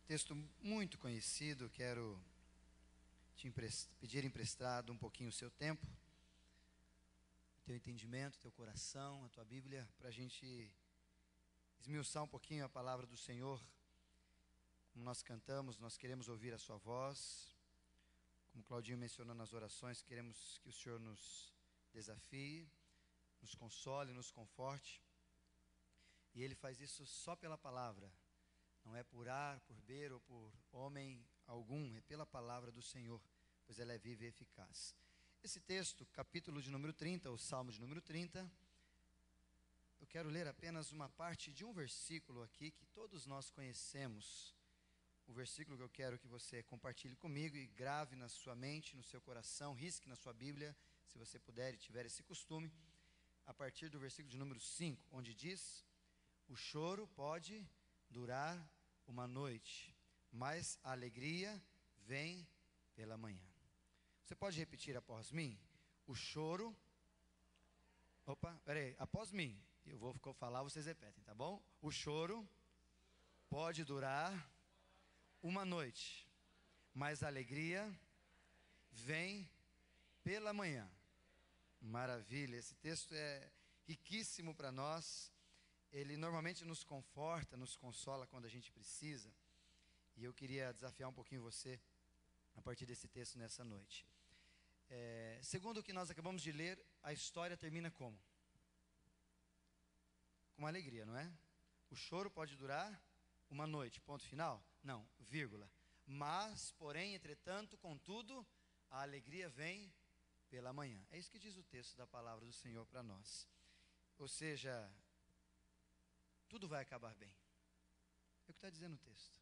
Texto muito conhecido, quero te pedir emprestado um pouquinho o seu tempo, o teu entendimento, o teu coração, a tua Bíblia, para a gente esmiuçar um pouquinho a palavra do Senhor. Como nós cantamos, nós queremos ouvir a sua voz. Como Claudinho mencionou nas orações, queremos que o Senhor nos desafie, nos console, nos conforte. E Ele faz isso só pela palavra. Não é por ar, por ver ou por homem algum, é pela palavra do Senhor, pois ela é viva e eficaz. Esse texto, capítulo de número 30, o Salmo de número 30, eu quero ler apenas uma parte de um versículo aqui que todos nós conhecemos. O versículo que eu quero que você compartilhe comigo e grave na sua mente, no seu coração, risque na sua Bíblia, se você puder e tiver esse costume, a partir do versículo de número 5, onde diz: o choro pode durar uma noite, mas a alegria vem pela manhã. Você pode repetir após mim? O choro... após mim. Eu vou falar, vocês repetem, tá bom? O choro pode durar uma noite, mas a alegria vem pela manhã. Maravilha, esse texto é riquíssimo para nós. Ele normalmente nos conforta, nos consola quando a gente precisa. E eu queria desafiar um pouquinho você a partir desse texto nessa noite. Segundo o que nós acabamos de ler, a história termina como? Com uma alegria, não é? O choro pode durar uma noite, ponto final? Não, vírgula. Mas, porém, entretanto, contudo, a alegria vem pela manhã. É isso que diz o texto da palavra do Senhor para nós. Ou seja, tudo vai acabar bem. É o que está dizendo o texto.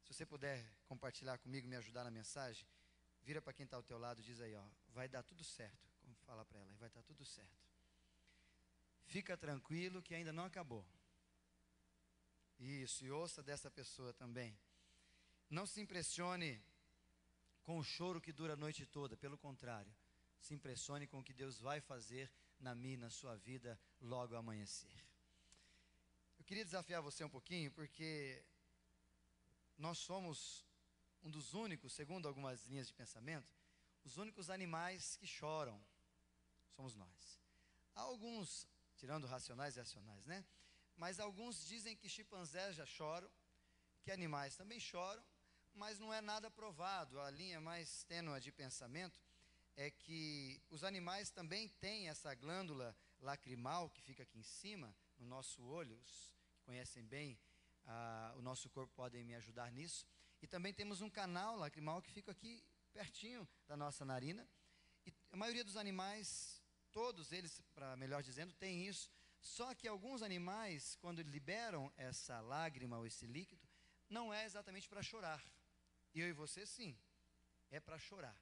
Se você puder compartilhar comigo, me ajudar na mensagem, vira para quem está ao teu lado e diz aí, ó, vai dar tudo certo. Como fala para ela, vai dar tudo certo. Fica tranquilo que ainda não acabou. Isso, e ouça dessa pessoa também. Não se impressione com o choro que dura a noite toda, pelo contrário, se impressione com o que Deus vai fazer na minha e na sua vida logo ao amanhecer. Eu queria desafiar você um pouquinho, porque nós somos um dos únicos, segundo algumas linhas de pensamento, os únicos animais que choram, somos nós. Há alguns, tirando racionais e racionais, né? Mas alguns dizem que chimpanzés já choram, que animais também choram, mas não é nada provado. A linha mais tênue de pensamento é que os animais também têm essa glândula lacrimal que fica aqui em cima, no nosso olho. Os que conhecem bem o nosso corpo podem me ajudar nisso. E também temos um canal lacrimal que fica aqui pertinho da nossa narina. E a maioria dos animais, todos eles, para melhor dizendo, tem isso. Só que alguns animais, quando liberam essa lágrima ou esse líquido, não é exatamente para chorar. E eu e você, sim, é para chorar.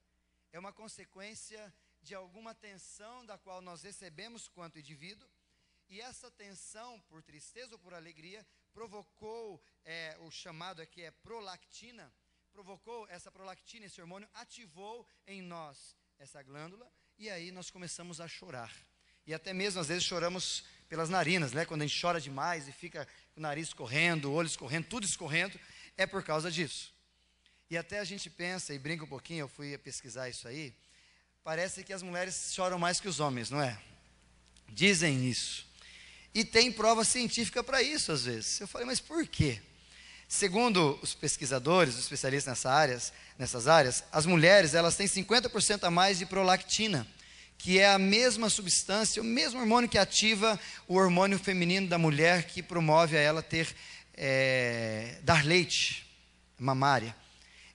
É uma consequência de alguma tensão da qual nós recebemos quanto indivíduo. E essa tensão, por tristeza ou por alegria, provocou, o chamado aqui é prolactina, provocou essa prolactina, esse hormônio, ativou em nós essa glândula, e aí nós começamos a chorar. E até mesmo, às vezes, choramos pelas narinas, né? Quando a gente chora demais e fica com o nariz escorrendo, o olho escorrendo, tudo escorrendo, é por causa disso. E até a gente pensa e brinca um pouquinho, eu fui pesquisar isso aí, parece que as mulheres choram mais que os homens, não é? Dizem isso. E tem prova científica para isso, às vezes. Eu falei, mas por quê? Segundo os pesquisadores, os especialistas nessas áreas, as mulheres, elas têm 50% a mais de prolactina, que é a mesma substância, o mesmo hormônio que ativa o hormônio feminino da mulher, que promove a ela dar leite, mamária.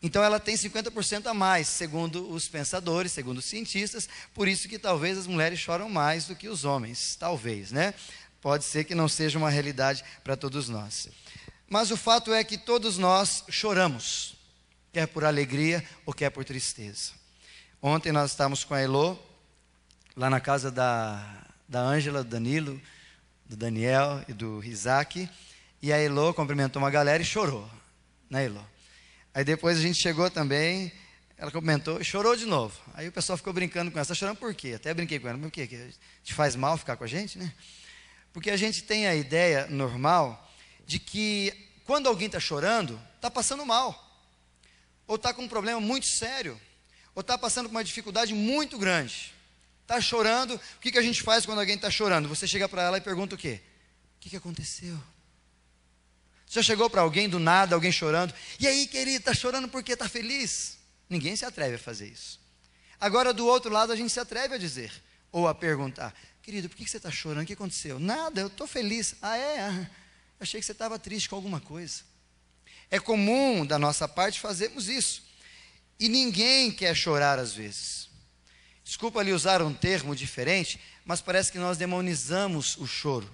Então ela tem 50% a mais, segundo os pensadores, segundo os cientistas, por isso que talvez as mulheres choram mais do que os homens, talvez, né? Pode ser que não seja uma realidade para todos nós. Mas o fato é que todos nós choramos, quer por alegria ou quer por tristeza. Ontem nós estávamos com a Elô, lá na casa da Ângela, do Danilo, do Daniel e do Isaac, e a Elô cumprimentou uma galera e chorou, né, Elô? Aí depois a gente chegou também, ela cumprimentou e chorou de novo. Aí o pessoal ficou brincando com ela, está chorando por quê? Até brinquei com ela, por quê? Que te faz mal ficar com a gente, né? Porque a gente tem a ideia normal de que quando alguém está chorando, está passando mal, ou está com um problema muito sério, ou está passando por uma dificuldade muito grande. Está chorando, o que a gente faz quando alguém está chorando? Você chega para ela e pergunta o quê? O que aconteceu? Você já chegou para alguém do nada, alguém chorando, e aí, querido, está chorando porque está feliz? Ninguém se atreve a fazer isso. Agora, do outro lado, a gente se atreve a dizer, ou a perguntar, querido, por que você está chorando? O que aconteceu? Nada, eu estou feliz. Ah, é? Achei que você estava triste com alguma coisa. É comum da nossa parte fazermos isso. E ninguém quer chorar às vezes. Desculpa ali usar um termo diferente, mas parece que nós demonizamos o choro.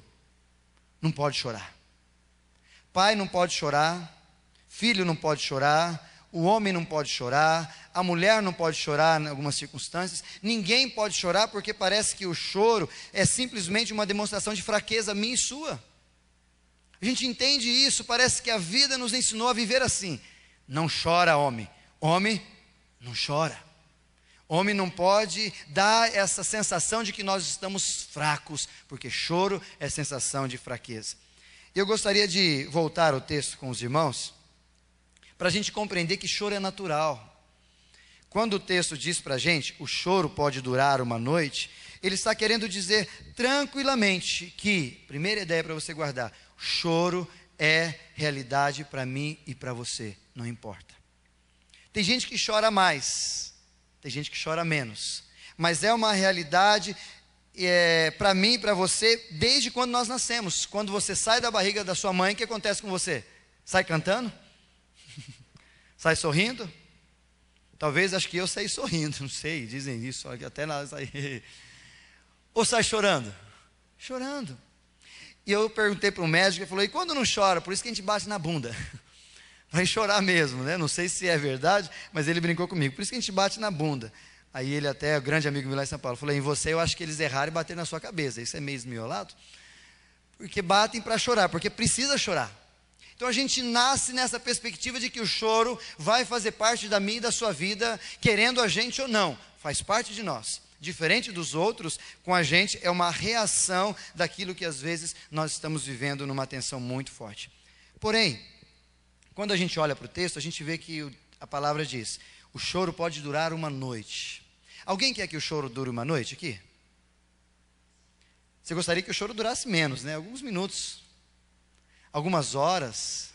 Não pode chorar. Pai não pode chorar, filho não pode chorar, o homem não pode chorar, a mulher não pode chorar em algumas circunstâncias, ninguém pode chorar porque parece que o choro é simplesmente uma demonstração de fraqueza minha e sua. A gente entende isso, parece que a vida nos ensinou a viver assim. Não chora, homem. Homem não chora. Homem não pode dar essa sensação de que nós estamos fracos, porque choro é sensação de fraqueza. Eu gostaria de voltar ao texto com os irmãos, para a gente compreender que choro é natural. Quando o texto diz para a gente, o choro pode durar uma noite, ele está querendo dizer tranquilamente que, primeira ideia para você guardar, choro é realidade para mim e para você, não importa. Tem gente que chora mais, tem gente que chora menos, mas é uma realidade para mim e para você desde quando nós nascemos. Quando você sai da barriga da sua mãe, o que acontece com você? Sai cantando? Sai sorrindo? Talvez, acho que eu saí sorrindo, não sei, dizem isso, até nós aí. Ou sai chorando? Chorando. E eu perguntei para o médico, ele falou, e quando não chora? Por isso que a gente bate na bunda. Vai chorar mesmo, né? Não sei se é verdade, mas ele brincou comigo. Por isso que a gente bate na bunda. Aí ele até, o grande amigo meu lá em São Paulo, falou, em você eu acho que eles erraram e bateram na sua cabeça. Isso é meio esmiolado? Porque batem para chorar, porque precisa chorar. Então a gente nasce nessa perspectiva de que o choro vai fazer parte da minha e da sua vida, querendo a gente ou não. Faz parte de nós. Diferente dos outros, com a gente é uma reação daquilo que às vezes nós estamos vivendo numa tensão muito forte. Porém, quando a gente olha para o texto, a gente vê que a palavra diz, o choro pode durar uma noite. Alguém quer que o choro dure uma noite aqui? Você gostaria que o choro durasse menos, né? Alguns minutos, algumas horas.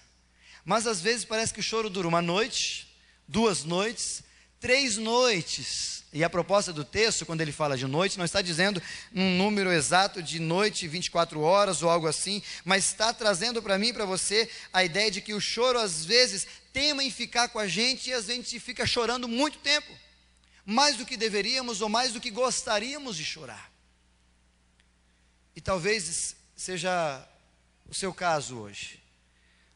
Mas às vezes parece que o choro dura uma noite, 2 noites, 3 noites. E a proposta do texto, quando ele fala de noite, não está dizendo um número exato de noite, 24 horas ou algo assim, mas está trazendo para mim e para você a ideia de que o choro às vezes teima em ficar com a gente e a gente fica chorando muito tempo, mais do que deveríamos ou mais do que gostaríamos de chorar. E talvez seja o seu caso hoje,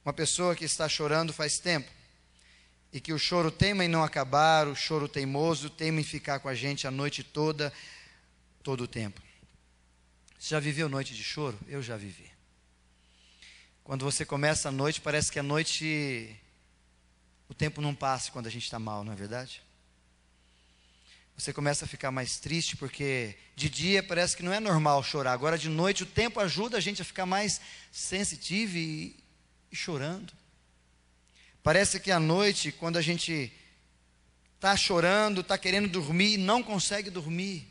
uma pessoa que está chorando faz tempo, e que o choro teima em não acabar, o choro teimoso teima em ficar com a gente a noite toda, todo o tempo. Você já viveu noite de choro? Eu já vivi. Quando você começa a noite, parece que a noite, o tempo não passa quando a gente está mal, não é verdade? Você começa a ficar mais triste, porque de dia parece que não é normal chorar, agora de noite o tempo ajuda a gente a ficar mais sensitivo e chorando. Parece que à noite, quando a gente está chorando, está querendo dormir e não consegue dormir.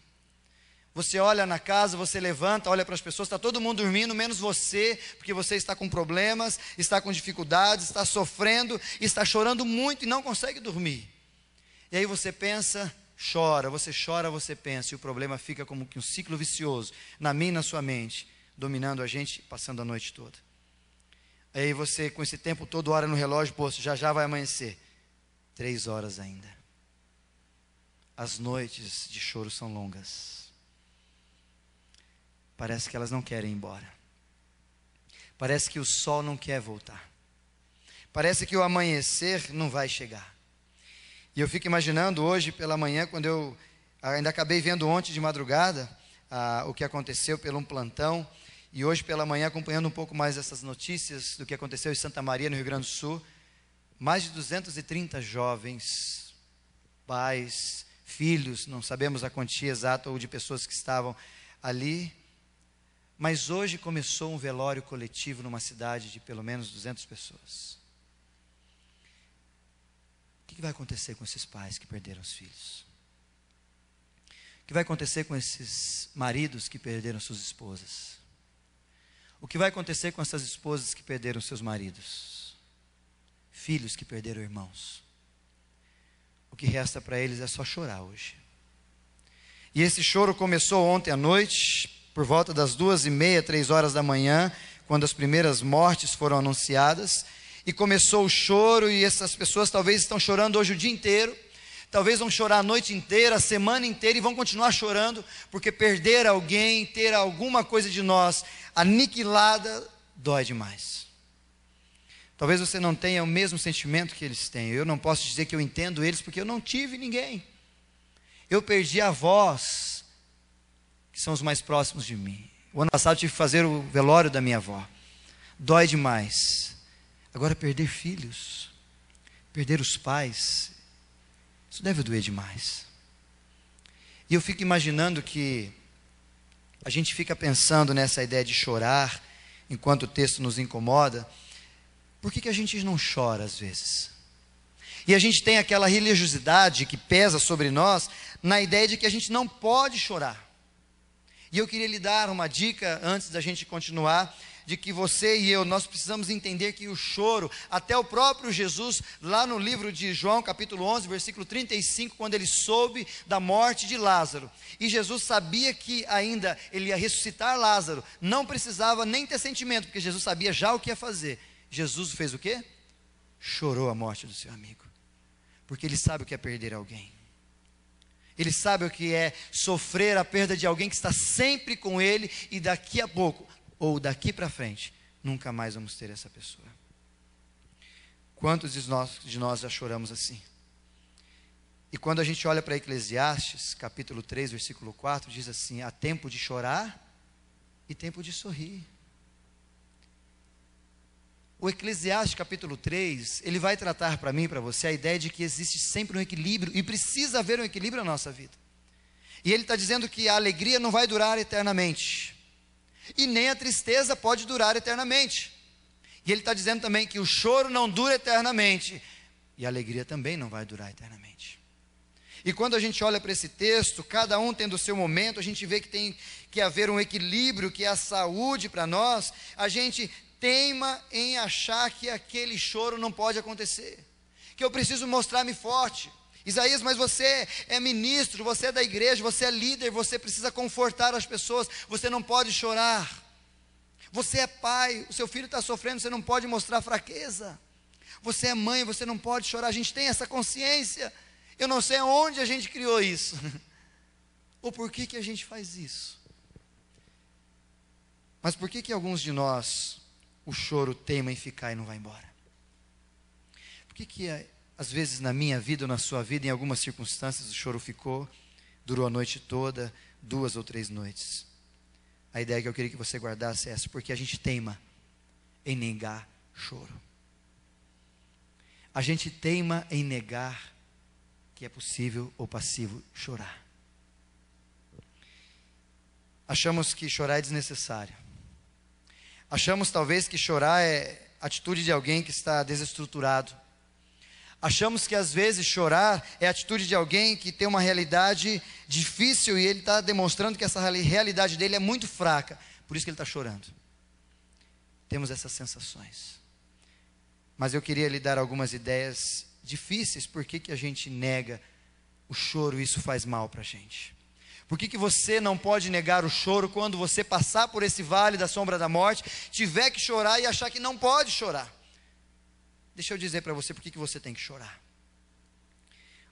Você olha na casa, você levanta, olha para as pessoas, está todo mundo dormindo, menos você, porque você está com problemas, está com dificuldades, está sofrendo, está chorando muito e não consegue dormir. E aí você pensa, chora, você pensa, e o problema fica como que um ciclo vicioso, na minha e na sua mente, dominando a gente, passando a noite toda. Aí você, com esse tempo todo, olha no relógio, pô, já vai amanhecer. 3 horas ainda. As noites de choro são longas. Parece que elas não querem ir embora. Parece que o sol não quer voltar. Parece que o amanhecer não vai chegar. E eu fico imaginando hoje pela manhã, quando eu ainda acabei vendo ontem de madrugada, o que aconteceu pelo um plantão, e hoje pela manhã, acompanhando um pouco mais essas notícias do que aconteceu em Santa Maria, no Rio Grande do Sul, mais de 230 jovens, pais, filhos, não sabemos a quantia exata ou de pessoas que estavam ali, Mas hoje começou um velório coletivo numa cidade de pelo menos 200 pessoas. O que vai acontecer com esses pais que perderam os filhos? O que vai acontecer com esses maridos que perderam suas esposas? O que vai acontecer com essas esposas que perderam seus maridos? Filhos que perderam irmãos? O que resta para eles é só chorar hoje. E esse choro começou ontem à noite, por volta das 2:30, 3 horas da manhã, quando as primeiras mortes foram anunciadas. E começou o choro, e essas pessoas talvez estão chorando hoje o dia inteiro. Talvez vão chorar a noite inteira, a semana inteira, e vão continuar chorando, porque perder alguém, ter alguma coisa de nós aniquilada, dói demais. Talvez você não tenha o mesmo sentimento que eles têm. Eu não posso dizer que eu entendo eles, porque eu não tive ninguém. Eu perdi avós, que são os mais próximos de mim. O ano passado eu tive que fazer o velório da minha avó. Dói demais. Agora perder filhos, perder os pais, isso deve doer demais. E eu fico imaginando que a gente fica pensando nessa ideia de chorar, enquanto o texto nos incomoda. Por que a gente não chora às vezes? E a gente tem aquela religiosidade que pesa sobre nós, na ideia de que a gente não pode chorar. E eu queria lhe dar uma dica, antes da gente continuar, de que você e eu, nós precisamos entender que o choro, até o próprio Jesus, lá no livro de João, capítulo 11, versículo 35, quando ele soube da morte de Lázaro, e Jesus sabia que ainda ele ia ressuscitar Lázaro, não precisava nem ter sentimento, porque Jesus sabia já o que ia fazer. Jesus fez o quê? Chorou a morte do seu amigo, porque ele sabe o que é perder alguém. Ele sabe o que é sofrer a perda de alguém que está sempre com ele, e daqui a pouco, ou daqui para frente, nunca mais vamos ter essa pessoa. Quantos de nós já choramos assim? E quando a gente olha para Eclesiastes, capítulo 3, versículo 4, diz assim: há tempo de chorar e tempo de sorrir. O Eclesiastes capítulo 3, ele vai tratar para mim e para você a ideia de que existe sempre um equilíbrio, e precisa haver um equilíbrio na nossa vida. E ele está dizendo que a alegria não vai durar eternamente, e nem a tristeza pode durar eternamente. E ele está dizendo também que o choro não dura eternamente, e a alegria também não vai durar eternamente. E quando a gente olha para esse texto, cada um tendo o seu momento, a gente vê que tem que haver um equilíbrio, que é a saúde para nós. A gente teima em achar que aquele choro não pode acontecer, que eu preciso mostrar-me forte. Isaías, mas você é ministro, você é da igreja, você é líder, você precisa confortar as pessoas, você não pode chorar. Você é pai, o seu filho está sofrendo, você não pode mostrar fraqueza. Você é mãe, você não pode chorar. A gente tem essa consciência. Eu não sei onde a gente criou isso, ou por que a gente faz isso. Mas por que alguns de nós, o choro teima em ficar e não vai embora? Por que às vezes na minha vida ou na sua vida, em algumas circunstâncias, o choro ficou, durou a noite toda, 2 ou 3 noites? A ideia que eu queria que você guardasse é essa: porque a gente teima em negar choro. A gente teima em negar que é possível ou passivo chorar. Achamos que chorar é desnecessário. Achamos talvez que chorar é atitude de alguém que está desestruturado. Achamos que às vezes chorar é a atitude de alguém que tem uma realidade difícil e ele está demonstrando que essa realidade dele é muito fraca, por isso que ele está chorando. Temos essas sensações. Mas eu queria lhe dar algumas ideias difíceis, por que a gente nega o choro e isso faz mal para a gente. Por que você não pode negar o choro quando você passar por esse vale da sombra da morte, tiver que chorar e achar que não pode chorar? Deixa eu dizer para você por que você tem que chorar.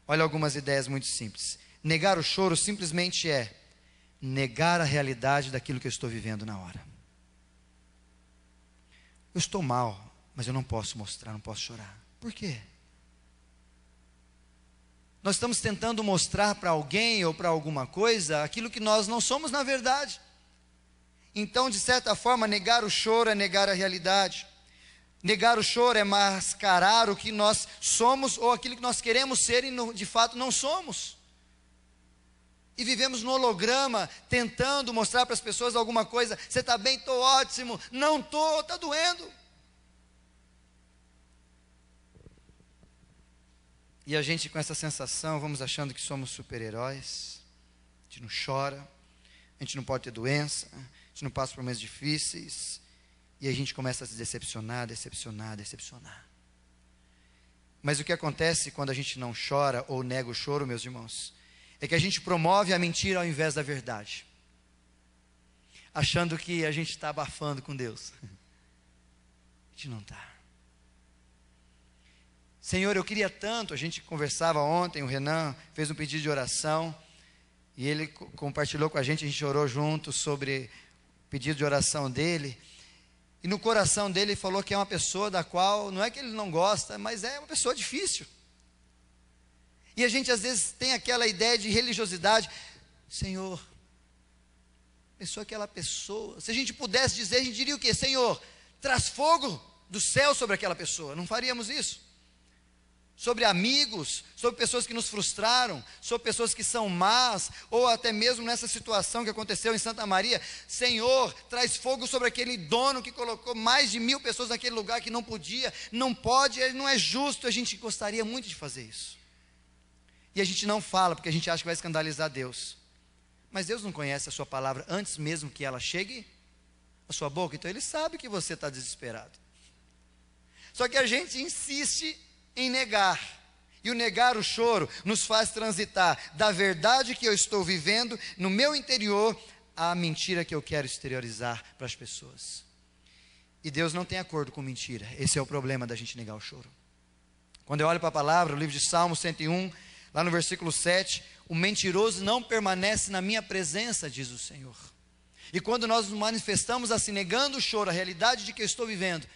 Olha algumas ideias muito simples. Negar o choro simplesmente é negar a realidade daquilo que eu estou vivendo na hora. Eu estou mal, mas eu não posso mostrar, não posso chorar. Por quê? Nós estamos tentando mostrar para alguém ou para alguma coisa aquilo que nós não somos na verdade. Então, de certa forma, negar o choro é negar a realidade. Negar o choro é mascarar o que nós somos ou aquilo que nós queremos ser e de fato não somos. E vivemos no holograma, tentando mostrar para as pessoas alguma coisa. Você está bem? Estou ótimo. Não estou, está doendo. E a gente com essa sensação, vamos achando que somos super-heróis. A gente não chora, a gente não pode ter doença, a gente não passa por momentos difíceis. E a gente começa a se decepcionar. Mas o que acontece quando a gente não chora ou nega o choro, meus irmãos, é que a gente promove a mentira ao invés da verdade, achando que a gente está abafando com Deus. A gente não está. Senhor, eu queria tanto, a gente conversava ontem, o Renan fez um pedido de oração, e ele compartilhou com a gente orou junto sobre o pedido de oração dele, e no coração dele ele falou que é uma pessoa da qual, não é que ele não gosta, mas é uma pessoa difícil. E a gente às vezes tem aquela ideia de religiosidade. Senhor, abençoa aquela pessoa. Se a gente pudesse dizer, a gente diria o quê? Senhor, traz fogo do céu sobre aquela pessoa. Não faríamos isso? Sobre amigos, sobre pessoas que nos frustraram, sobre pessoas que são más, ou até mesmo nessa situação que aconteceu em Santa Maria. Senhor, traz fogo sobre aquele dono que colocou mais de 1000 pessoas naquele lugar que não podia, não pode, não é justo. A gente gostaria muito de fazer isso. E a gente não fala, porque a gente acha que vai escandalizar Deus. Mas Deus não conhece a sua palavra antes mesmo que ela chegue à sua boca. Então Ele sabe que você está desesperado. Só que a gente insiste em negar. E o negar o choro nos faz transitar da verdade que eu estou vivendo no meu interior à mentira que eu quero exteriorizar para as pessoas. E Deus não tem acordo com mentira. Esse é o problema da gente negar o choro. Quando eu olho para a palavra, o livro de Salmo 101, lá no versículo 7, o mentiroso não permanece na minha presença, diz o Senhor. E quando nós nos manifestamos assim, negando o choro, a realidade de que eu estou vivendo,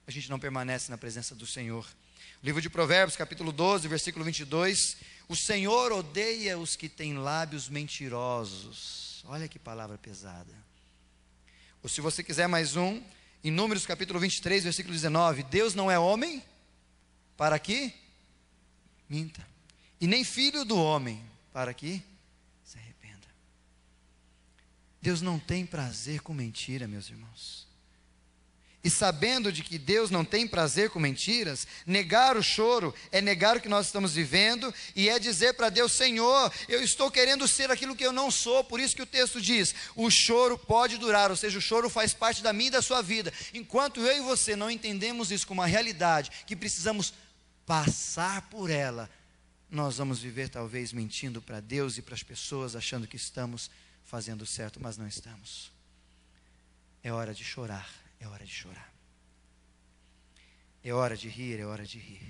a gente não permanece na presença do Senhor. O livro de Provérbios, capítulo 12, versículo 22, o Senhor odeia os que têm lábios mentirosos. Olha que palavra pesada. Ou se você quiser mais um, em Números capítulo 23, versículo 19, Deus não é homem para que minta, e nem filho do homem para que se arrependa. Deus não tem prazer com mentira, meus irmãos. E sabendo de que Deus não tem prazer com mentiras, negar o choro é negar o que nós estamos vivendo, e é dizer para Deus, Senhor, eu estou querendo ser aquilo que eu não sou. Por isso que o texto diz, o choro pode durar, ou seja, o choro faz parte da minha e da sua vida. Enquanto eu e você não entendemos isso como uma realidade, que precisamos passar por ela, nós vamos viver talvez mentindo para Deus e para as pessoas, achando que estamos fazendo certo, mas não estamos. É hora de chorar, é hora de chorar. É hora de rir, é hora de rir.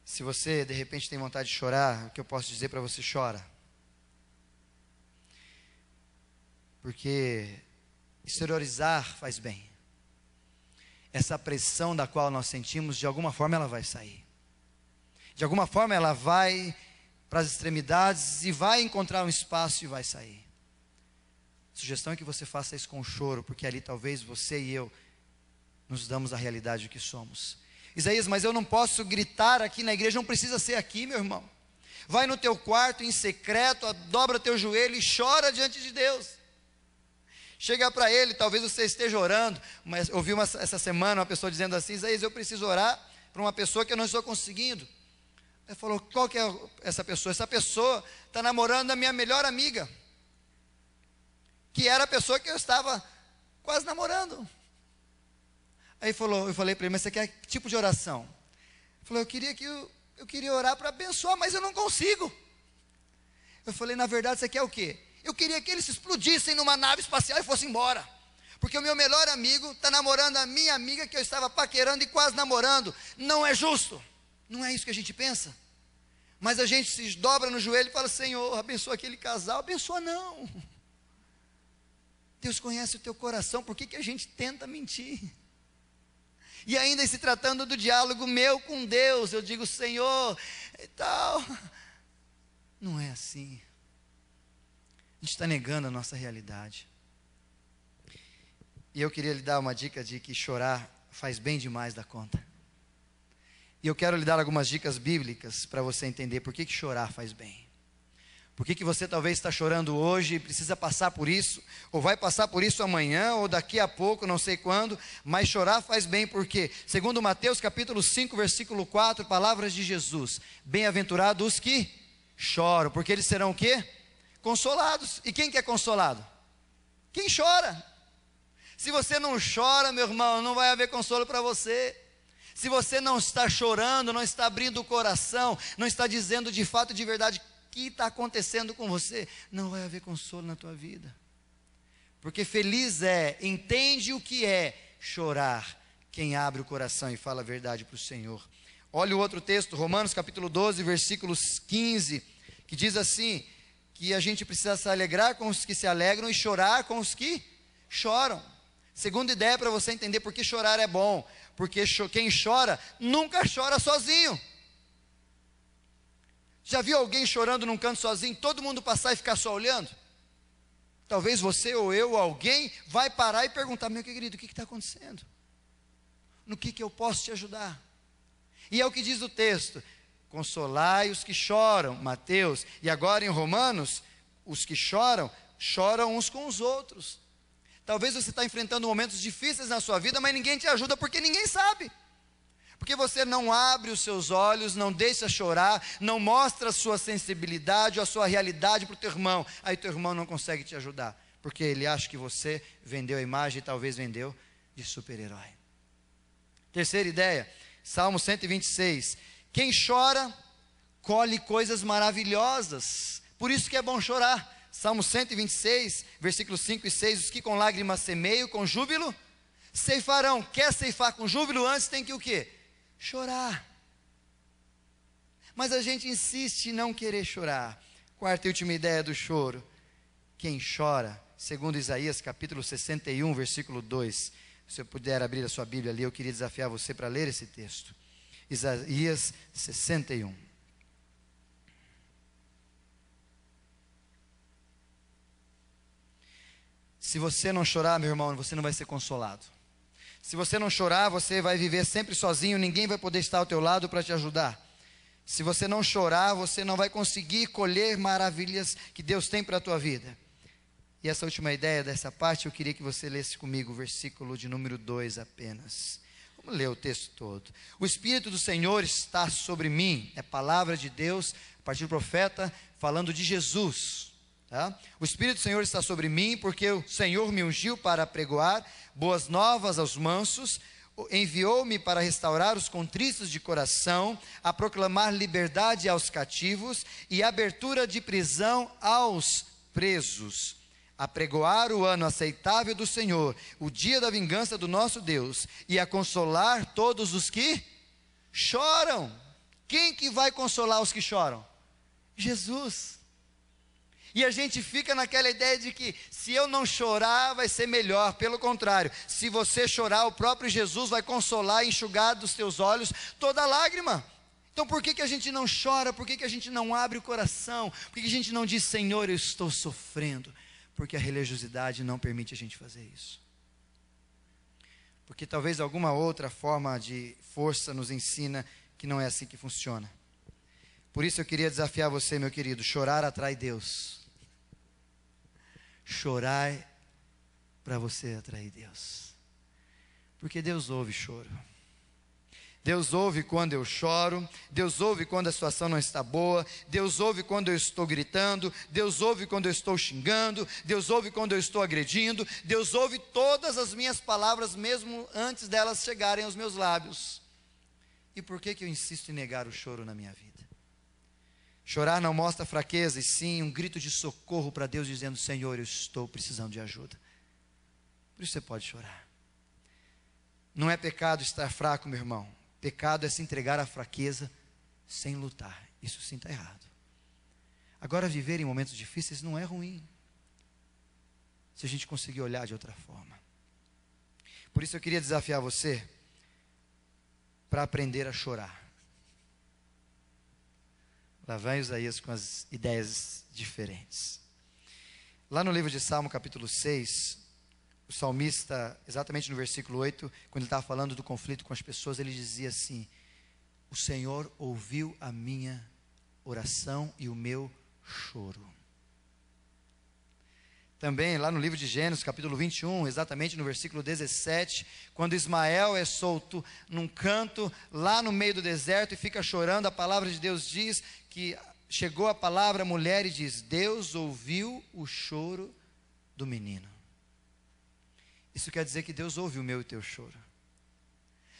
Se você de repente tem vontade de chorar, o que eu posso dizer para você? Chora. Porque exteriorizar faz bem. Essa pressão da qual nós sentimos, de alguma forma ela vai sair. De alguma forma ela vai para as extremidades e vai encontrar um espaço e vai sair. A sugestão é que você faça isso com choro, porque ali talvez você e eu nos damos a realidade do que somos. Isaías, mas eu não posso gritar aqui na igreja, não precisa ser aqui, meu irmão. Vai no teu quarto em secreto, dobra teu joelho e chora diante de Deus. Chega para Ele, talvez você esteja orando, mas ouvi essa semana uma pessoa dizendo assim, Isaías, eu preciso orar para uma pessoa que eu não estou conseguindo. Ele falou, qual que é essa pessoa? Essa pessoa está namorando a minha melhor amiga, que era a pessoa que eu estava quase namorando. Aí eu falei para ele, mas você quer que tipo de oração? Ele falou, eu queria orar para abençoar, mas eu não consigo. Eu falei, na verdade você quer o quê? Eu queria que eles se explodissem numa nave espacial e fossem embora. Porque o meu melhor amigo está namorando a minha amiga que eu estava paquerando e quase namorando. Não é justo. Não é isso que a gente pensa. Mas a gente se dobra no joelho e fala, Senhor, abençoa aquele casal. Abençoa não. Deus conhece o teu coração. Por que a gente tenta mentir? E ainda se tratando do diálogo meu com Deus, eu digo, Senhor, e tal. Não é assim. A gente está negando a nossa realidade. E eu queria lhe dar uma dica de que chorar faz bem demais da conta. E eu quero lhe dar algumas dicas bíblicas para você entender por que chorar faz bem. Por que você talvez está chorando hoje e precisa passar por isso, ou vai passar por isso amanhã, ou daqui a pouco, não sei quando, mas chorar faz bem, porque, segundo Mateus capítulo 5, versículo 4, palavras de Jesus: bem-aventurados os que choram, porque eles serão o quê? Consolados. E quem que é consolado? Quem chora. Se você não chora, meu irmão, não vai haver consolo para você. Se você não está chorando, não está abrindo o coração, não está dizendo de fato, de verdade, o que está acontecendo com você, não vai haver consolo na tua vida. Porque feliz entende o que é chorar quem abre o coração e fala a verdade para o Senhor. Olha o outro texto, Romanos capítulo 12, versículos 15, que diz assim, que a gente precisa se alegrar com os que se alegram e chorar com os que choram. Segunda ideia para você entender por que chorar é bom, porque quem chora nunca chora sozinho. Já viu alguém chorando num canto sozinho, todo mundo passar e ficar só olhando? Talvez você ou eu, ou alguém, vai parar e perguntar: meu querido, o que está acontecendo? No que eu posso te ajudar? E é o que diz o texto: consolai os que choram, Mateus. E agora em Romanos, os que choram, choram uns com os outros. Talvez você está enfrentando momentos difíceis na sua vida, mas ninguém te ajuda porque ninguém sabe. Porque você não abre os seus olhos, não deixa chorar, não mostra a sua sensibilidade ou a sua realidade para o teu irmão. Aí teu irmão não consegue te ajudar, porque ele acha que você vendeu a imagem e talvez vendeu de super-herói. Terceira ideia, Salmo 126. Quem chora, colhe coisas maravilhosas. Por isso que é bom chorar. Salmo 126, versículos 5 e 6. Os que com lágrimas semeiam, com júbilo ceifarão. Quer ceifar com júbilo? Antes tem que o quê? Chorar. Mas a gente insiste em não querer chorar. Quarta e última ideia do choro: quem chora, segundo Isaías capítulo 61, versículo 2. Se eu puder abrir a sua Bíblia ali, eu queria desafiar você para ler esse texto. Isaías 61. Se você não chorar, meu irmão, você não vai ser consolado. Se você não chorar, você vai viver sempre sozinho, ninguém vai poder estar ao teu lado para te ajudar. Se você não chorar, você não vai conseguir colher maravilhas que Deus tem para a tua vida. E essa última ideia dessa parte, eu queria que você lesse comigo o versículo de número 2 apenas. Vamos ler o texto todo. O Espírito do Senhor está sobre mim, é palavra de Deus, a partir do profeta, falando de Jesus. Tá? O Espírito do Senhor está sobre mim, porque o Senhor me ungiu para pregoar boas novas aos mansos, enviou-me para restaurar os contritos de coração, a proclamar liberdade aos cativos e abertura de prisão aos presos, a pregoar o ano aceitável do Senhor, o dia da vingança do nosso Deus, e a consolar todos os que choram. Quem que vai consolar os que choram? Jesus. E a gente fica naquela ideia de que se eu não chorar vai ser melhor. Pelo contrário, se você chorar, o próprio Jesus vai consolar e enxugar dos teus olhos toda lágrima. Então por que a gente não chora? Por que a gente não abre o coração? Por que a gente não diz: Senhor, eu estou sofrendo? Porque a religiosidade não permite a gente fazer isso. Porque talvez alguma outra forma de força nos ensina que não é assim que funciona. Por isso eu queria desafiar você, meu querido: chorar atrai Deus. Chorar para você atrair Deus. Porque Deus ouve choro. Deus ouve quando eu choro, Deus ouve quando a situação não está boa, Deus ouve quando eu estou gritando, Deus ouve quando eu estou xingando, Deus ouve quando eu estou agredindo, Deus ouve todas as minhas palavras, mesmo antes delas chegarem aos meus lábios. E por que eu insisto em negar o choro na minha vida? Chorar não mostra fraqueza, e sim um grito de socorro para Deus, dizendo: Senhor, eu estou precisando de ajuda. Por isso você pode chorar. Não é pecado estar fraco, meu irmão. Pecado é se entregar à fraqueza sem lutar. Isso sim está errado. Agora, viver em momentos difíceis não é ruim, se a gente conseguir olhar de outra forma. Por isso eu queria desafiar você para aprender a chorar. Lá vai Isaías com as ideias diferentes. Lá no livro de Salmo, capítulo 6, o salmista, exatamente no versículo 8, quando ele estava falando do conflito com as pessoas, ele dizia assim: o Senhor ouviu a minha oração e o meu choro. Também lá no livro de Gênesis, capítulo 21, exatamente no versículo 17, quando Ismael é solto num canto, lá no meio do deserto, e fica chorando, a palavra de Deus diz que chegou a palavra à mulher e diz: Deus ouviu o choro do menino. Isso quer dizer que Deus ouve o meu e o teu choro.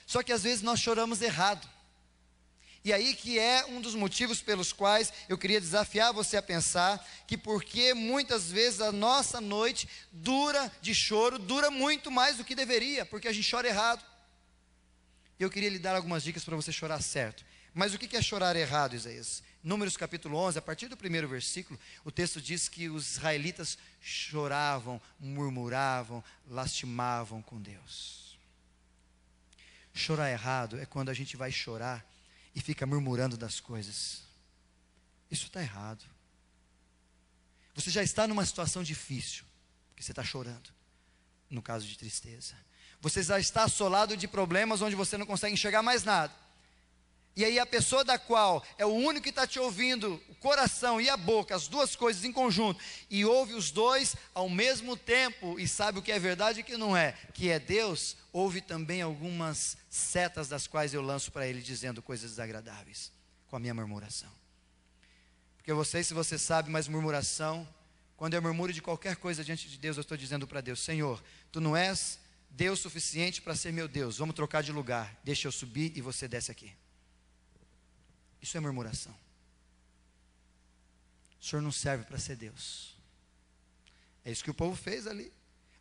Só que às vezes nós choramos errado. E aí que é um dos motivos pelos quais eu queria desafiar você a pensar que porque muitas vezes a nossa noite de choro dura muito mais do que deveria, porque a gente chora errado. Eu queria lhe dar algumas dicas para você chorar certo. Mas o que é chorar errado, Isaías? Números capítulo 11, a partir do primeiro versículo, o texto diz que os israelitas choravam, murmuravam, lastimavam com Deus. Chorar errado é quando a gente vai chorar e fica murmurando das coisas. Isso está errado. Você já está numa situação difícil, porque você está chorando, no caso de tristeza. Você já está assolado de problemas onde você não consegue enxergar mais nada. E aí a pessoa da qual é o único que está te ouvindo, o coração e a boca, as duas coisas em conjunto, e ouve os dois ao mesmo tempo, e sabe o que é verdade e o que não é, que é Deus, ouve também algumas setas das quais eu lanço para ele, dizendo coisas desagradáveis, com a minha murmuração. Porque eu não sei se você sabe, mas murmuração, quando eu murmuro de qualquer coisa diante de Deus, eu estou dizendo para Deus: Senhor, Tu não és Deus suficiente para ser meu Deus, vamos trocar de lugar, deixa eu subir e você desce aqui. Isso é murmuração. O Senhor não serve para ser Deus. É isso que o povo fez ali.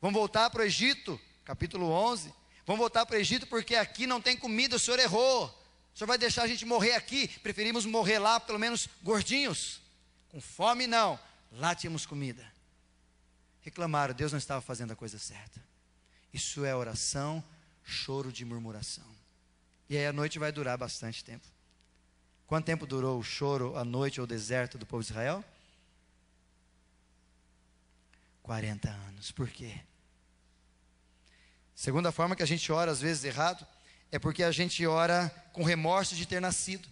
Vamos voltar para o Egito, capítulo 11. Vamos voltar para o Egito porque aqui não tem comida, o Senhor errou. O Senhor vai deixar a gente morrer aqui. Preferimos morrer lá, pelo menos gordinhos. Com fome não, lá tínhamos comida. Reclamaram, Deus não estava fazendo a coisa certa. Isso é oração, choro de murmuração. E aí a noite vai durar bastante tempo. Quanto tempo durou o choro, a noite ou o deserto do povo de Israel? 40 anos. Por quê? Segunda forma que a gente ora às vezes errado, é porque a gente ora com remorso de ter nascido.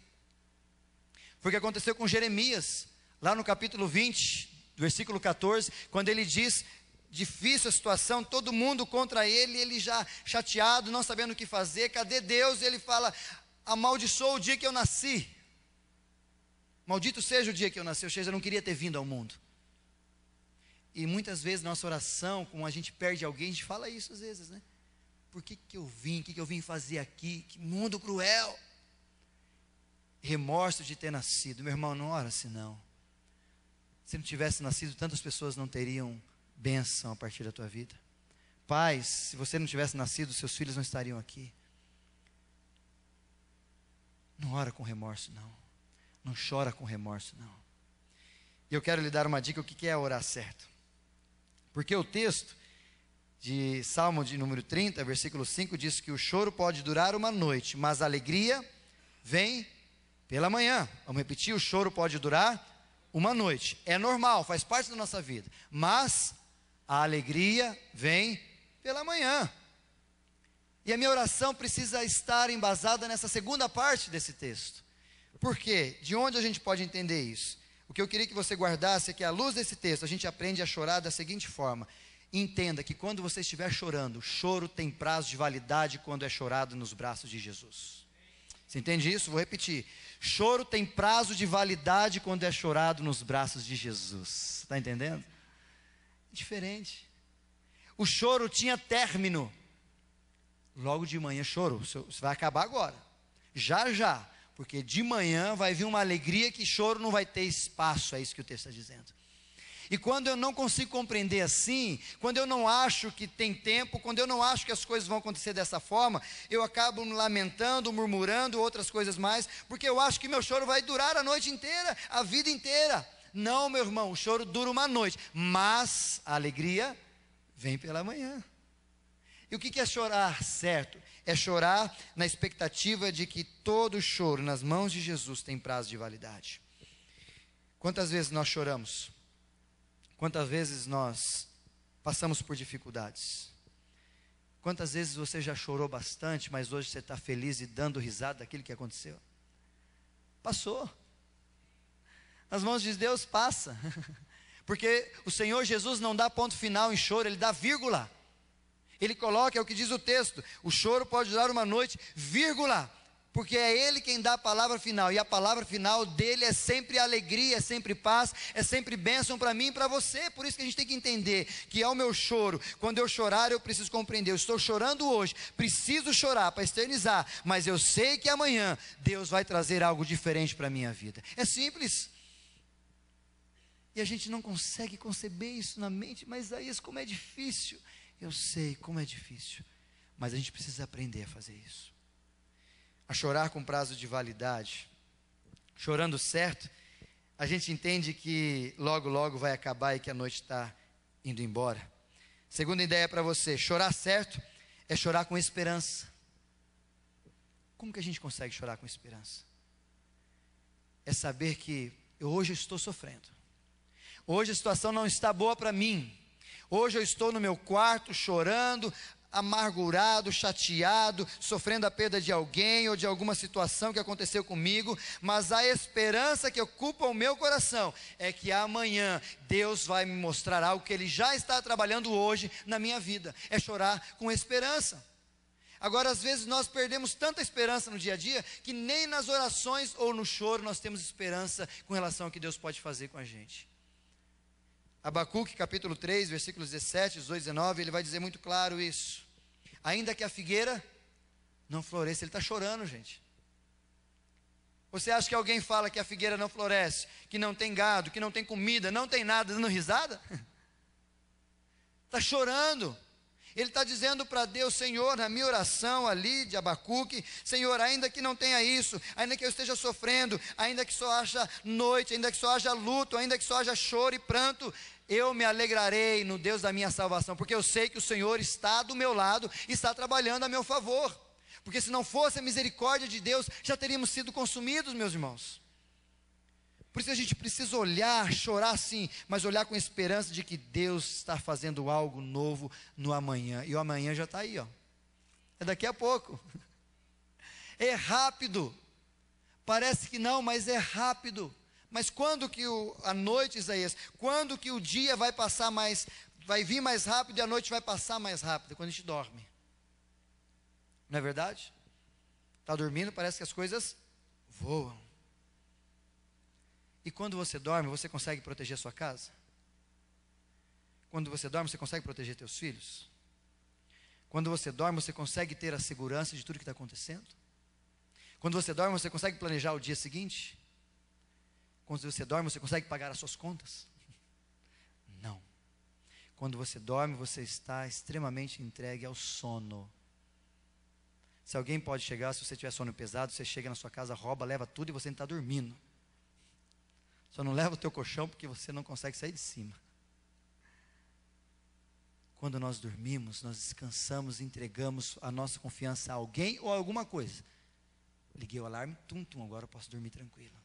Foi o que aconteceu com Jeremias, lá no capítulo 20, versículo 14, quando ele diz: difícil a situação, todo mundo contra ele, ele já chateado, não sabendo o que fazer, cadê Deus? E ele fala: amaldiçoa o dia que eu nasci. Maldito seja o dia que eu nasci, ou seja, eu não queria ter vindo ao mundo. E muitas vezes nossa oração, como a gente perde alguém, a gente fala isso às vezes, né? Por que eu vim? O que eu vim fazer aqui? Que mundo cruel. Remorso de ter nascido. Meu irmão, não ora assim não. Se não tivesse nascido, tantas pessoas não teriam bênção a partir da tua vida. Pais, se você não tivesse nascido, seus filhos não estariam aqui. Não ora com remorso não. Não chora com remorso, não. E eu quero lhe dar uma dica, o que é orar certo. Porque o texto de Salmo de número 30, versículo 5, diz que o choro pode durar uma noite, mas a alegria vem pela manhã. Vamos repetir, o choro pode durar uma noite. É normal, faz parte da nossa vida. Mas a alegria vem pela manhã. E a minha oração precisa estar embasada nessa segunda parte desse texto. Por quê? De onde a gente pode entender isso? O que eu queria que você guardasse é que à luz desse texto a gente aprende a chorar da seguinte forma: entenda que quando você estiver chorando, choro tem prazo de validade quando é chorado nos braços de Jesus. Você entende isso? Vou repetir: choro tem prazo de validade quando é chorado nos braços de Jesus. Está entendendo? Diferente. O choro tinha término. Logo de manhã choro, isso vai acabar agora. Já. Porque de manhã vai vir uma alegria que choro não vai ter espaço, é isso que o texto está dizendo. E quando eu não consigo compreender assim, quando eu não acho que tem tempo, quando eu não acho que as coisas vão acontecer dessa forma, eu acabo me lamentando, murmurando, outras coisas mais, porque eu acho que meu choro vai durar a noite inteira, a vida inteira. Não, meu irmão, o choro dura uma noite, mas a alegria vem pela manhã. E o que é chorar certo? É chorar na expectativa de que todo choro nas mãos de Jesus tem prazo de validade. Quantas vezes nós choramos? Quantas vezes nós passamos por dificuldades? Quantas vezes você já chorou bastante, mas hoje você está feliz e dando risada daquilo que aconteceu? Passou. Nas mãos de Deus passa. Porque o Senhor Jesus não dá ponto final em choro, Ele dá vírgula. Ele coloca, é o que diz o texto, o choro pode durar uma noite, vírgula. Porque é Ele quem dá a palavra final, e a palavra final dEle é sempre alegria, é sempre paz, é sempre bênção para mim e para você. Por isso que a gente tem que entender que é o meu choro. Quando eu chorar, eu preciso compreender, eu estou chorando hoje, preciso chorar para externizar, mas eu sei que amanhã Deus vai trazer algo diferente para a minha vida. É simples. E a gente não consegue conceber isso na mente, mas Isaías, como é difícil. Eu sei como é difícil, mas a gente precisa aprender a fazer isso. A chorar com prazo de validade. Chorando certo, a gente entende que logo, logo vai acabar e que a noite está indo embora. Segunda ideia para você, chorar certo é chorar com esperança. Como que a gente consegue chorar com esperança? É saber que hoje eu estou sofrendo. Hoje a situação não está boa para mim. Hoje eu estou no meu quarto chorando, amargurado, chateado, sofrendo a perda de alguém ou de alguma situação que aconteceu comigo, mas a esperança que ocupa o meu coração é que amanhã Deus vai me mostrar algo que Ele já está trabalhando hoje na minha vida. É chorar com esperança. Agora, às vezes nós perdemos tanta esperança no dia a dia que nem nas orações ou no choro nós temos esperança com relação ao que Deus pode fazer com a gente. Abacuque, capítulo 3, versículos 17, 18 e 19, ele vai dizer muito claro isso. Ainda que a figueira não floresça, ele está chorando, gente. Você acha que alguém fala que a figueira não floresce, que não tem gado, que não tem comida, não tem nada, dando risada? Está chorando. Ele está dizendo para Deus, Senhor, na minha oração ali de Abacuque, Senhor, ainda que não tenha isso, ainda que eu esteja sofrendo, ainda que só haja noite, ainda que só haja luto, ainda que só haja choro e pranto, eu me alegrarei no Deus da minha salvação, porque eu sei que o Senhor está do meu lado e está trabalhando a meu favor. Porque se não fosse a misericórdia de Deus, já teríamos sido consumidos, meus irmãos. Por isso a gente precisa olhar, chorar sim, mas olhar com esperança de que Deus está fazendo algo novo no amanhã. E o amanhã já está aí, ó. É daqui a pouco. É rápido. Parece que não, mas é rápido. Mas quando que a noite, Isaías, quando que o dia vai passar mais, vai vir mais rápido e a noite vai passar mais rápido? Quando a gente dorme. Não é verdade? Está dormindo, parece que as coisas voam. E quando você dorme, você consegue proteger a sua casa? Quando você dorme, você consegue proteger seus filhos? Quando você dorme, você consegue ter a segurança de tudo que está acontecendo? Quando você dorme, você consegue planejar o dia seguinte? Quando você dorme, você consegue pagar as suas contas? Não. Quando você dorme, você está extremamente entregue ao sono. Se alguém pode chegar, se você tiver sono pesado, você chega na sua casa, rouba, leva tudo e você não está dormindo. Só não leva o teu colchão porque você não consegue sair de cima. Quando nós dormimos, nós descansamos, entregamos a nossa confiança a alguém ou a alguma coisa. Liguei o alarme, agora eu posso dormir tranquilo.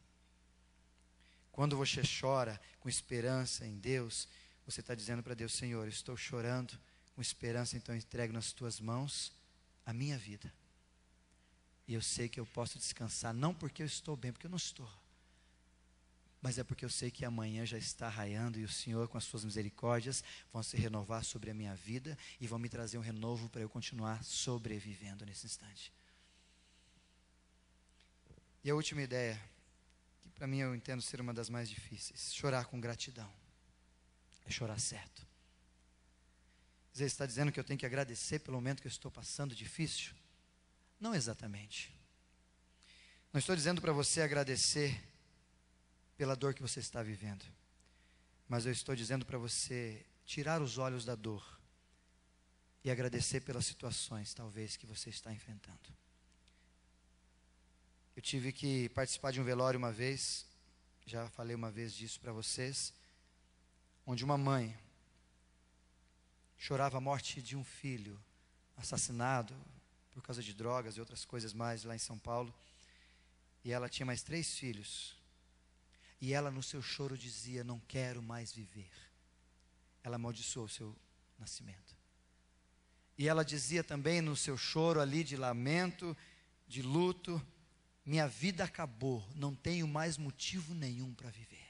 Quando você chora com esperança em Deus, você está dizendo para Deus, Senhor, eu estou chorando com esperança, então eu entrego nas tuas mãos a minha vida. E eu sei que eu posso descansar, não porque eu estou bem, porque eu não estou. Mas é porque eu sei que amanhã já está raiando e o Senhor, com as suas misericórdias, vão se renovar sobre a minha vida e vão me trazer um renovo para eu continuar sobrevivendo nesse instante. E a última ideia, que para mim eu entendo ser uma das mais difíceis, chorar com gratidão. É chorar certo. Você está dizendo que eu tenho que agradecer pelo momento que eu estou passando difícil? Não exatamente. Não estou dizendo para você agradecer pela dor que você está vivendo, mas eu estou dizendo para você tirar os olhos da dor e agradecer pelas situações, talvez, que você está enfrentando. Eu tive que participar de um velório uma vez, já falei uma vez disso para vocês, onde uma mãe chorava a morte de um filho assassinado por causa de drogas e outras coisas mais lá em São Paulo, e ela tinha mais 3 filhos. E ela no seu choro dizia, não quero mais viver. Ela amaldiçoou o seu nascimento. E ela dizia também no seu choro ali de lamento, de luto, minha vida acabou, não tenho mais motivo nenhum para viver.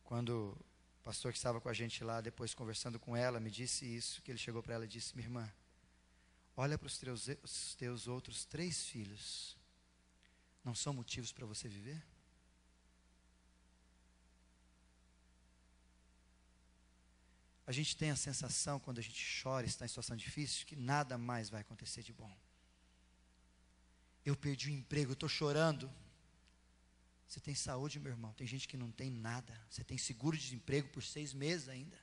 Quando o pastor que estava com a gente lá, depois conversando com ela, me disse isso, que ele chegou para ela e disse: minha irmã, olha para os teus outros 3 filhos, não são motivos para você viver? A gente tem a sensação, quando a gente chora e está em situação difícil, que nada mais vai acontecer de bom. Eu perdi o emprego, eu estou chorando. Você tem saúde, meu irmão? Tem gente que não tem nada. Você tem seguro de desemprego por 6 meses ainda.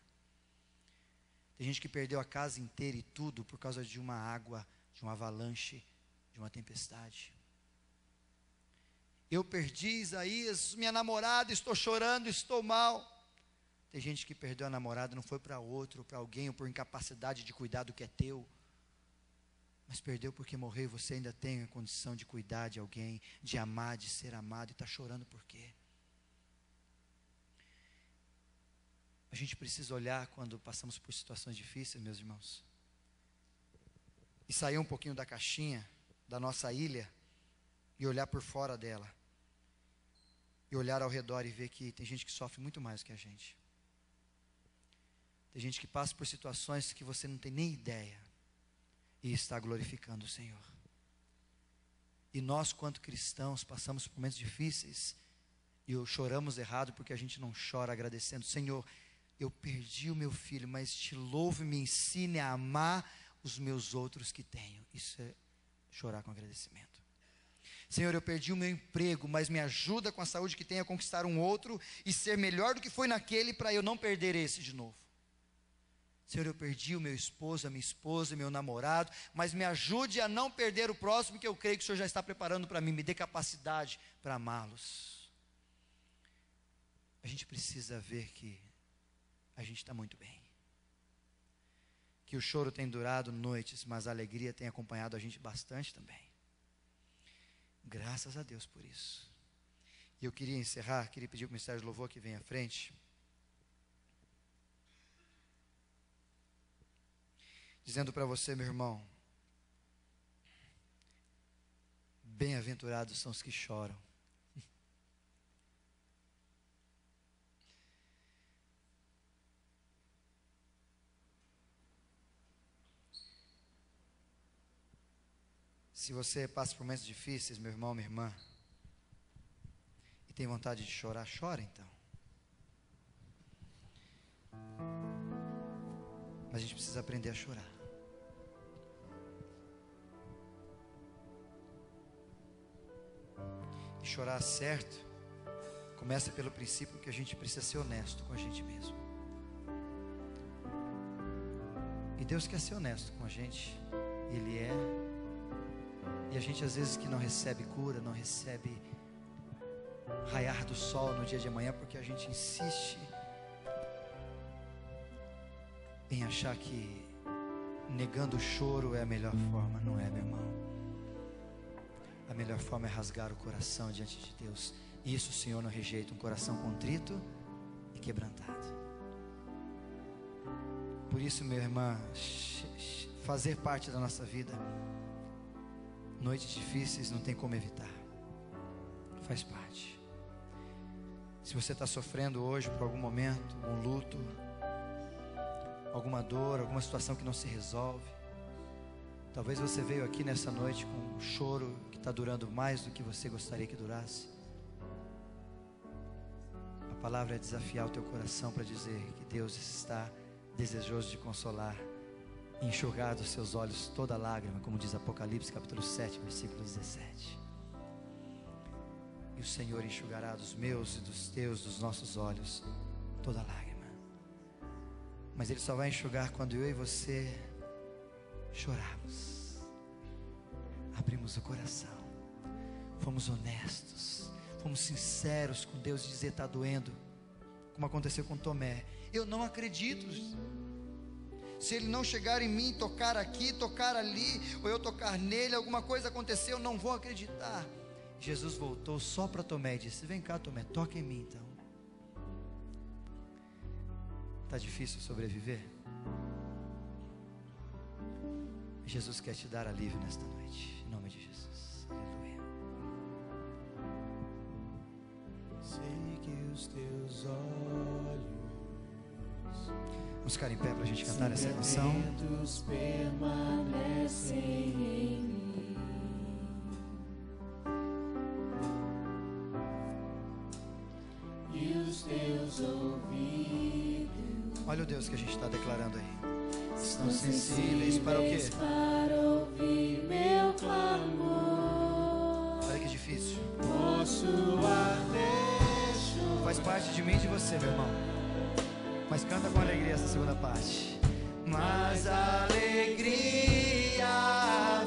Tem gente que perdeu a casa inteira e tudo por causa de uma água, de uma avalanche, de uma tempestade. Eu perdi, Isaías, minha namorada, estou chorando, estou mal. Tem gente que perdeu a namorada, não foi para outro, para alguém, ou por incapacidade de cuidar do que é teu. Mas perdeu porque morreu e você ainda tem a condição de cuidar de alguém, de amar, de ser amado, e está chorando por quê? A gente precisa olhar quando passamos por situações difíceis, meus irmãos, e sair um pouquinho da caixinha, da nossa ilha, e olhar por fora dela. E olhar ao redor e ver que tem gente que sofre muito mais do que a gente. Tem gente que passa por situações que você não tem nem ideia e está glorificando o Senhor. E nós, quanto cristãos, passamos por momentos difíceis e choramos errado porque a gente não chora agradecendo: Senhor, eu perdi o meu filho, mas te louvo e me ensine a amar os meus outros que tenho. Isso é chorar com agradecimento. Senhor, eu perdi o meu emprego, mas me ajuda com a saúde que tenho a conquistar um outro e ser melhor do que foi naquele, para eu não perder esse de novo. Senhor, eu perdi o meu esposo, a minha esposa, meu namorado, mas me ajude a não perder o próximo, que eu creio que o Senhor já está preparando para mim. Me dê capacidade para amá-los. A gente precisa ver que a gente está muito bem. Que o choro tem durado noites, mas a alegria tem acompanhado a gente bastante também. Graças a Deus por isso. E eu queria encerrar, queria pedir para o Ministério de Louvor que venha à frente, dizendo para você, meu irmão, bem-aventurados são os que choram. Se você passa por momentos difíceis, meu irmão, minha irmã, e tem vontade de chorar, chora então. Mas a gente precisa aprender a chorar. E chorar certo começa pelo princípio que a gente precisa ser honesto com a gente mesmo. E Deus quer ser honesto com a gente. Ele é. E a gente às vezes que não recebe cura, não recebe raiar do sol no dia de amanhã, porque a gente insiste em achar que negando o choro é a melhor forma. Não é, meu irmão. A melhor forma é rasgar o coração diante de Deus. E isso o Senhor não rejeita, um coração contrito e quebrantado. Por isso, minha irmã, fazer parte da nossa vida, noites difíceis não tem como evitar. Faz parte. Se você está sofrendo hoje por algum momento, algum luto, alguma dor, alguma situação que não se resolve, talvez você veio aqui nessa noite com um choro que está durando mais do que você gostaria que durasse. A palavra é desafiar o teu coração para dizer que Deus está desejoso de consolar, enxugar dos seus olhos toda lágrima, como diz Apocalipse capítulo 7, versículo 17. E o Senhor enxugará dos meus e dos teus, dos nossos olhos, toda lágrima. Mas Ele só vai enxugar quando eu e você chorarmos, abrimos o coração, fomos honestos, fomos sinceros com Deus, dizer: está doendo, como aconteceu com Tomé. Eu não acredito. Se Ele não chegar em mim, tocar aqui, tocar ali, ou eu tocar nele, alguma coisa aconteceu, eu não vou acreditar. Jesus voltou só para Tomé e disse: vem cá, Tomé, toca em mim então. Está difícil sobreviver? Jesus quer te dar alívio nesta noite, em nome de Jesus. os teus olhos. Vamos ficar em pé para a gente cantar essa canção. Segredos permanecem em mim. E os teus ouvidos, Olha o Deus que a gente está declarando aí. estão sensíveis para o quê? Para ouvir meu clamor. Olha que difícil. Posso até chorar. Faz parte de mim e de você, meu irmão. Mas canta com alegria essa segunda parte. Mas a alegria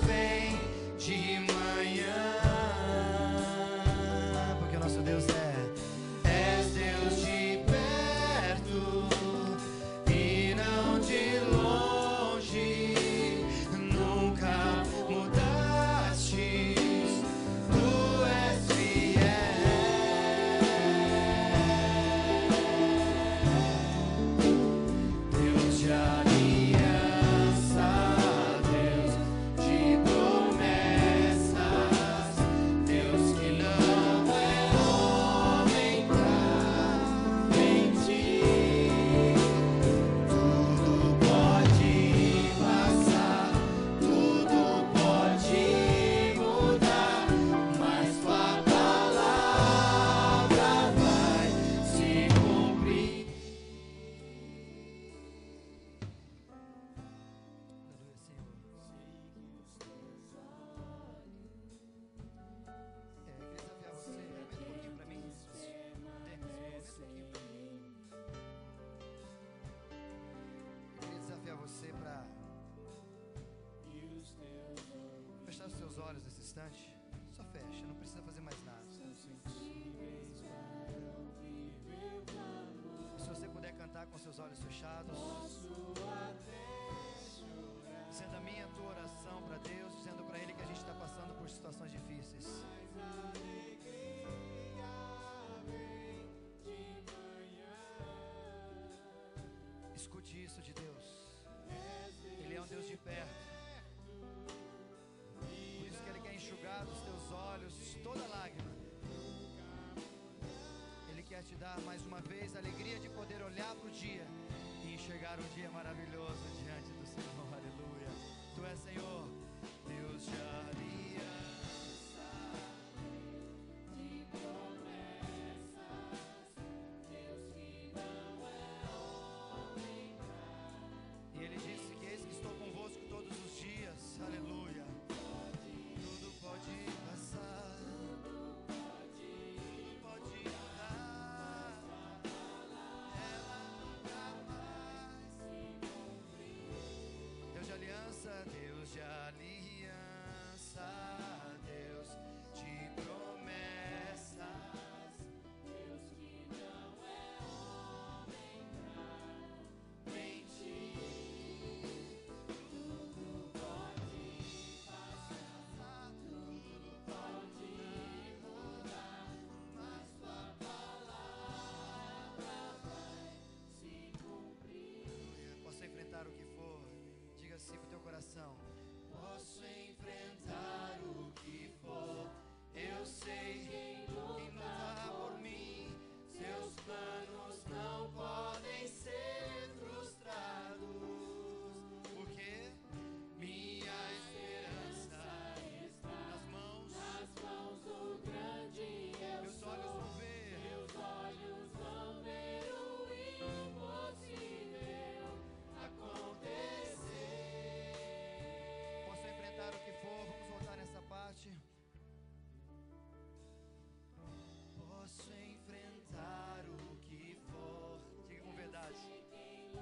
vem de manhã, porque o nosso Deus és Deus de perto e não de longe. Nunca mudaste, tu és Deus de aliança, Deus de promessas, Deus que não é homem pra mentir. Tudo pode passar, tudo pode mudar, mas tua palavra vai se cumprir. Aleluia, Senhor. Queria desafiar você, aumenta um pouquinho para mim. Aumenta um pouquinho para mim. Eu queria desafiar você para fechar os seus olhos nesse instante. Só fecha, não precisa fazer mais nada. Se você puder cantar com seus olhos fechados, sendo a minha tua oração para Deus, dizendo para Ele que a gente está passando por situações difíceis. Escute isso de Deus. Ele é um Deus de perto. Por isso que Ele quer enxugar dos teus olhos toda lágrima. Ele quer te dar mais uma vez a alegria de poder olhar para o dia e enxergar um dia maravilhoso diante do Senhor. Aleluia. Tu és, Senhor, Deus de aliança, de promessas, Deus que não é homem pra. E Ele disse que eis que estou convosco todos os dias. Aleluia. Tudo pode passar, tudo pode mudar, ela nunca mais se cumprir. Deus de aliança, Deus de aliança, Deus de promessas, Deus que não é homem pra mentir. Tudo pode passar, tudo pode mudar, mas tua palavra vai se cumprir. Posso enfrentar o que for, diga assim com o teu coração. Posso enfrentar o que for, eu sei quem luta por mim. Seus planos não podem ser frustrados, porque minha esperança está nas mãos do grande eu. Meus olhos vão ver o impossível acontecer. Posso enfrentar o que for, vamos voltar nessa parte. Posso enfrentar o que for, diga com verdade.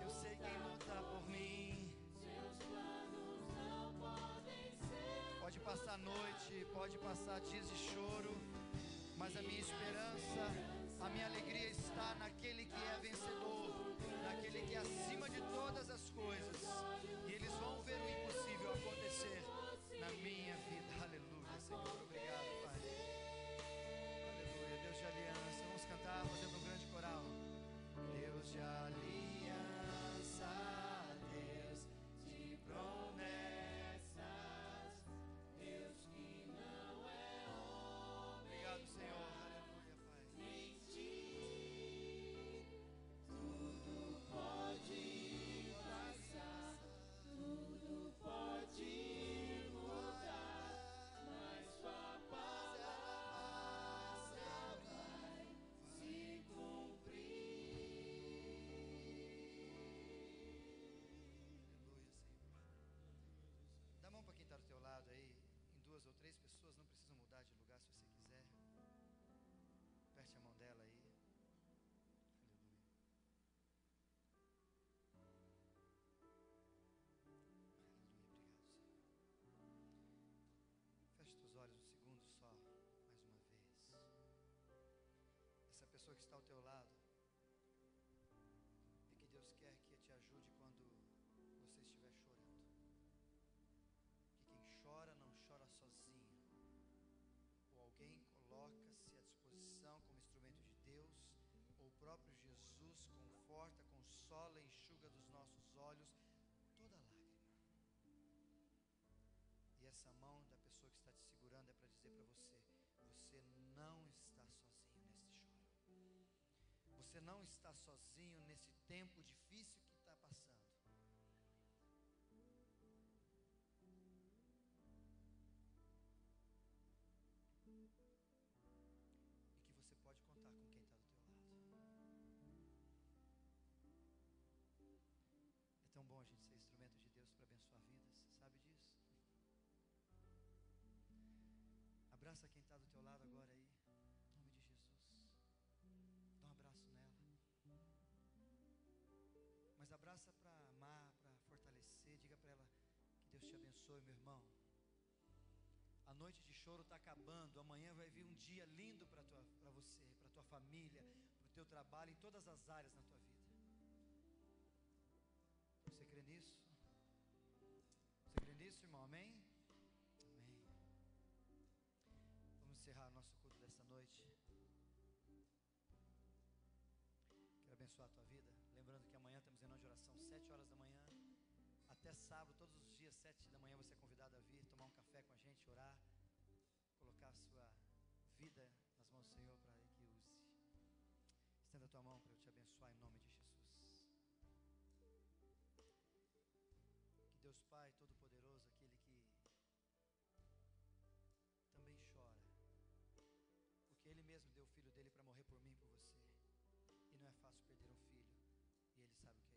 Eu sei quem luta por mim. Seus planos não podem ser. Pode passar noite, pode passar dias de choro, mas a minha esperança, a minha alegria está naquele que é vencedor, naquele que é acima de todas as coisas. E eles vão ver o impossível acontecer na minha vida. Aleluia, Senhor. Obrigado, Pai. Aleluia. Deus de aliança. Vamos cantar fazendo um grande coral. Deus de aliança, Deus de promessas, Deus que não é homem. Obrigado, Senhor. Aleluia, Pai. Mentir. teu lado e que Deus quer que te ajude quando você estiver chorando. Que quem chora não chora sozinho. Ou alguém coloca-se à disposição como instrumento de Deus, ou o próprio Jesus conforta, consola, enxuga dos nossos olhos toda lágrima. E essa mão da pessoa que está te segurando é para dizer para você: você não está sozinho nesse choro. Você não está sozinho nesse tempo difícil que está passando. E que você pode contar com quem está do teu lado. É tão bom a gente ser instrumento de Deus para abençoar vidas. Você sabe disso? Abraça quem está do teu lado agora aí, em nome de Jesus. Dá um abraço nela. Mas abraça para amar, para fortalecer. Diga para ela que Deus te abençoe, meu irmão. A noite de choro está acabando. Amanhã vai vir um dia lindo para você, para tua família, para o teu trabalho, em todas as áreas na tua vida. Você crê nisso? Você crê nisso, irmão? Amém? Amém. Vamos encerrar nosso culto dessa noite. Quero abençoar a tua vida. Lembrando que amanhã temos reunião de oração 7 horas da manhã. Até sábado, todos os dias, 7 da manhã, você é convidado a vir, tomar um café com a gente, orar, colocar a sua vida nas mãos do Senhor para que use. Estenda a tua mão para eu te abençoar em nome de Jesus. Que Deus Pai Todo-Poderoso, aquele que também chora, porque Ele mesmo deu o Filho dele para morrer por mim e por você. E não é fácil perder um filho, e Ele sabe o que